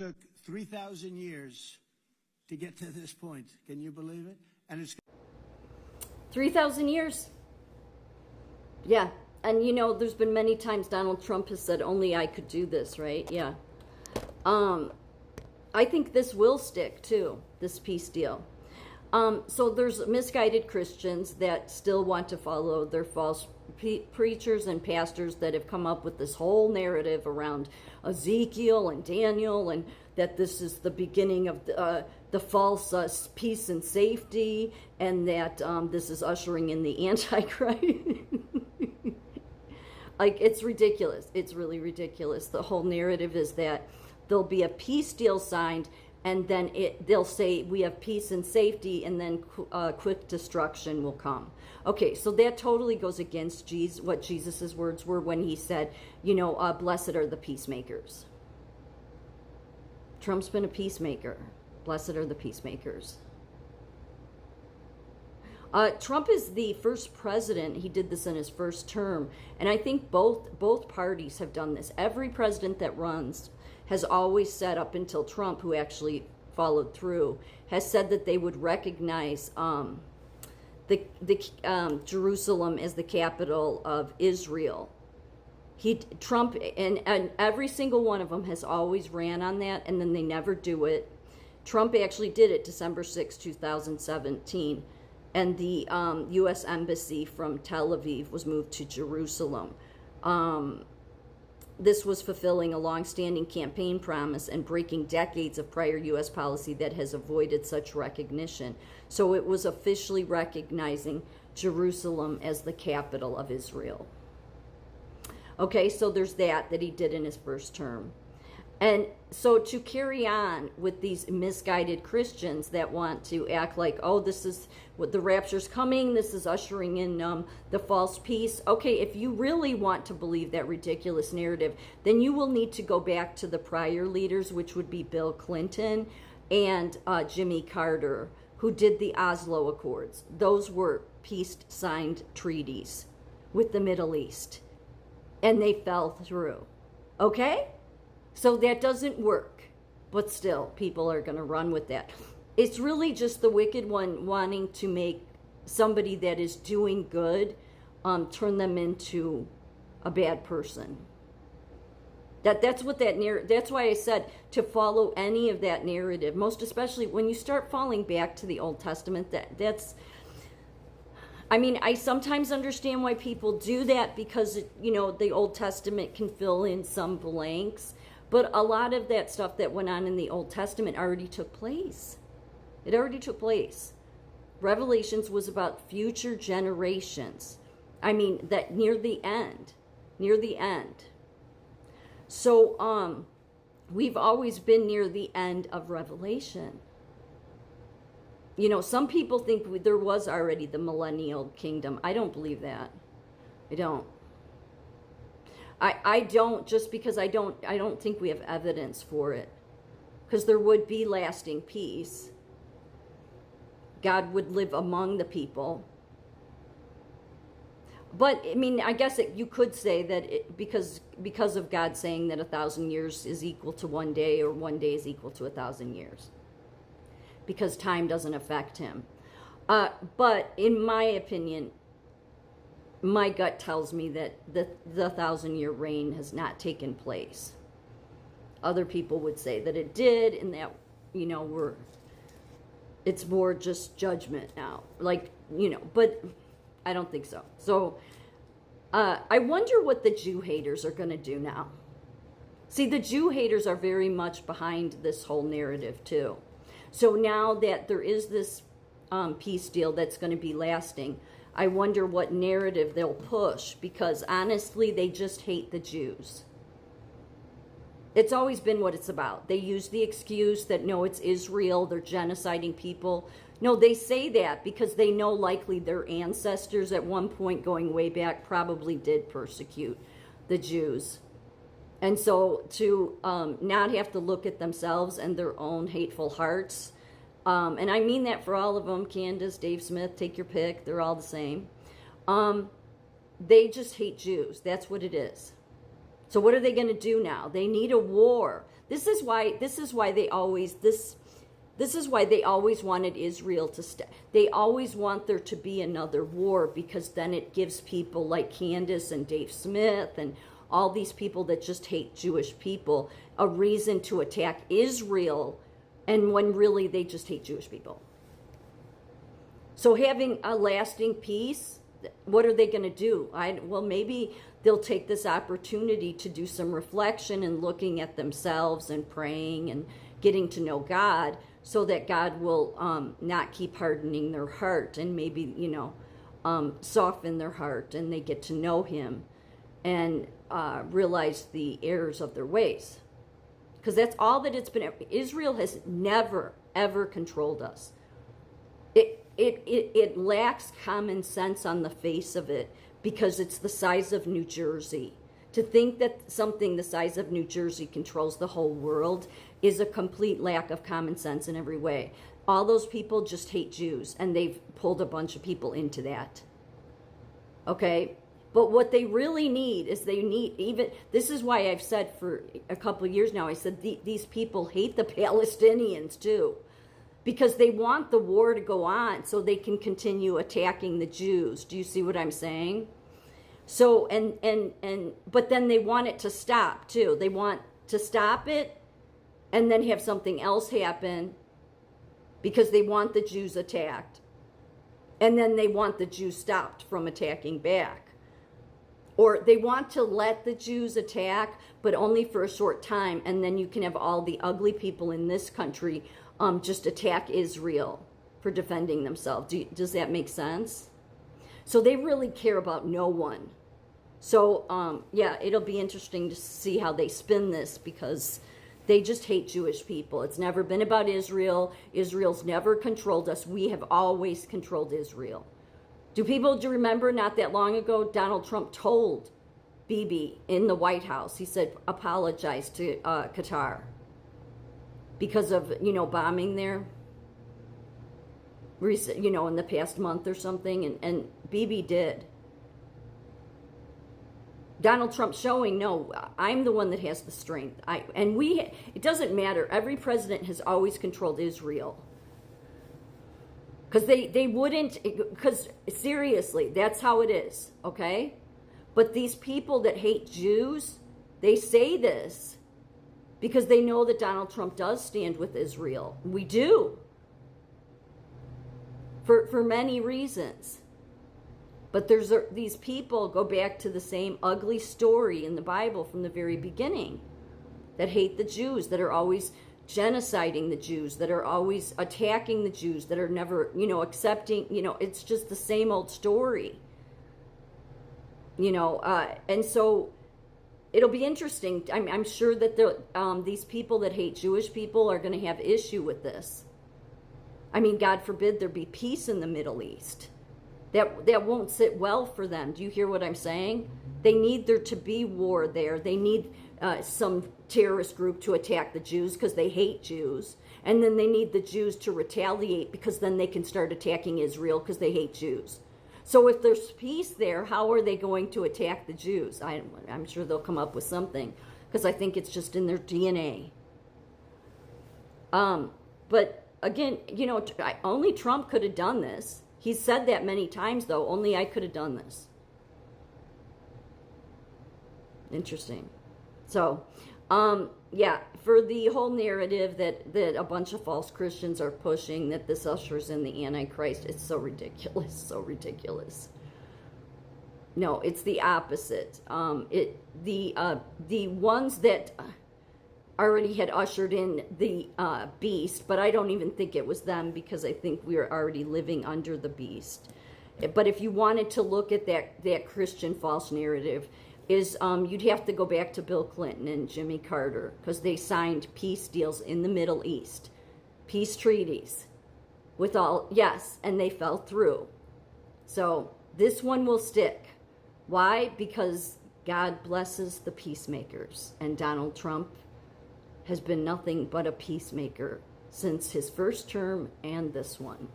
Took 3,000 years to get to this point. Can you believe it? And it's 3,000 years. Yeah. And you know, there's been many times Donald Trump has said, only I could do this, right? Yeah. I think this will stick too, this peace deal. So there's misguided Christians that still want to follow their false preachers and pastors that have come up with this whole narrative around Ezekiel and Daniel, and that this is the beginning of the false peace and safety, and that this is ushering in the Antichrist. Like, it's ridiculous. It's really ridiculous. The whole narrative is that there'll be a peace deal signed, and then they'll say we have peace and safety, and then quick destruction will come. Okay, so that totally goes against what Jesus' words were when he said, you know, blessed are the peacemakers. Trump's been a peacemaker. Blessed are the peacemakers. Trump is the first president. He did this in his first term, and I think both parties have done this. Every president that runs has always said, up until Trump, who actually followed through, has said that they would recognize Jerusalem as the capital of Israel. Trump and every single one of them has always ran on that, and then they never do it. Trump actually did it December 6, 2017, and the U.S. Embassy from Tel Aviv was moved to Jerusalem. This was fulfilling a long-standing campaign promise and breaking decades of prior U.S. policy that has avoided such recognition. So it was officially recognizing Jerusalem as the capital of Israel. Okay, so there's that he did in his first term. And so to carry on with these misguided Christians that want to act like, oh, this is what the rapture's coming, this is ushering in the false peace. Okay, if you really want to believe that ridiculous narrative, then you will need to go back to the prior leaders, which would be Bill Clinton and Jimmy Carter, who did the Oslo Accords. Those were peace-signed treaties with the Middle East, and they fell through. Okay? So that doesn't work, but still, people are going to run with that. It's really just the wicked one wanting to make somebody that is doing good, turn them into a bad person. That's what that that's why I said to follow any of that narrative, most especially when you start falling back to the Old Testament. That's. I mean, I sometimes understand why people do that because, you know, the Old Testament can fill in some blanks. But a lot of that stuff that went on in the Old Testament already took place. It already took place. Revelations was about future generations. I mean, that near the end. So, we've always been near the end of Revelation. You know, some people think there was already the millennial kingdom. I don't believe that. I don't. I don't, just because I don't think we have evidence for it. Because there would be lasting peace. God would live among the people. But, I mean, I guess you could say that because of God saying that 1,000 years is equal to 1 day, or 1 day is equal to 1,000 years. Because time doesn't affect him. But in my opinion, my gut tells me that the 1,000-year reign has not taken place. Other people would say that it did, and that, you know, it's more just judgment now. Like, you know, but I don't think so. So I wonder what the Jew haters are going to do now. See, the Jew haters are very much behind this whole narrative too. So now that there is this peace deal that's going to be lasting, I wonder what narrative they'll push, because honestly, they just hate the Jews. It's always been what it's about. They use the excuse that, no, it's Israel, they're genociding people. No, they say that because they know likely their ancestors at one point going way back probably did persecute the Jews. And so to not have to look at themselves and their own hateful hearts, and I mean that for all of them, Candace, Dave Smith, take your pick, they're all the same. They just hate Jews. That's what it is. So what are they going to do now? They need a war. This is why they always wanted Israel to stay. They always want there to be another war, because then it gives people like Candace and Dave Smith and all these people that just hate Jewish people a reason to attack Israel, and when really they just hate Jewish people. So having a lasting peace, what are they going to do? Well, maybe they'll take this opportunity to do some reflection and looking at themselves and praying and getting to know God, so that God will not keep hardening their heart, and maybe, soften their heart, and they get to know him and realize the errors of their ways. Because that's all that it's been. Israel has never, ever controlled us. It lacks common sense on the face of it, because it's the size of New Jersey. To think that something the size of New Jersey controls the whole world is a complete lack of common sense in every way. All those people just hate Jews, and they've pulled a bunch of people into that. Okay? But what they really need is this is why I've said for a couple of years now, I said these people hate the Palestinians too, because they want the war to go on so they can continue attacking the Jews. Do you see what I'm saying? So, but then they want it to stop too. They want to stop it and then have something else happen, because they want the Jews attacked. And then they want the Jews stopped from attacking back. Or they want to let the Jews attack, but only for a short time, and then you can have all the ugly people in this country just attack Israel for defending themselves. Does that make sense? So they really care about no one. So, it'll be interesting to see how they spin this, because they just hate Jewish people. It's never been about Israel. Israel's never controlled us. We have always controlled Israel. Do you remember not that long ago, Donald Trump told Bibi in the White House, he said, apologize to Qatar because of, bombing there, in the past month or something, and Bibi did. Donald Trump showing, no, I'm the one that has the strength. It doesn't matter. Every president has always controlled Israel. Because they wouldn't, because seriously, that's how it is, okay? But these people that hate Jews, they say this because they know that Donald Trump does stand with Israel. We do. For many reasons. But these people go back to the same ugly story in the Bible from the very beginning, that hate the Jews, that are always genociding the Jews, that are always attacking the Jews, that are never, accepting, it's just the same old story. And so it'll be interesting. I'm sure that these people that hate Jewish people are going to have issue with this. God forbid there be peace in the Middle East. That won't sit well for them. Do you hear what I'm saying? They need there to be war there. They need some terrorist group to attack the Jews because they hate Jews. And then they need the Jews to retaliate, because then they can start attacking Israel because they hate Jews. So if there's peace there, how are they going to attack the Jews? I'm sure they'll come up with something, because I think it's just in their DNA. But again, only Trump could have done this. He's said that many times, though. Only I could have done this. Interesting. So, for the whole narrative that a bunch of false Christians are pushing, that this ushers in the Antichrist, it's so ridiculous, so ridiculous. No, it's the opposite. The ones that already had ushered in the beast, but I don't even think it was them, because I think we are already living under the beast. But if you wanted to look at that Christian false narrative, you'd have to go back to Bill Clinton and Jimmy Carter, because they signed peace deals in the Middle East, peace treaties and they fell through. So this one will stick. Why? Because God blesses the peacemakers, and Donald Trump has been nothing but a peacemaker since his first term and this one.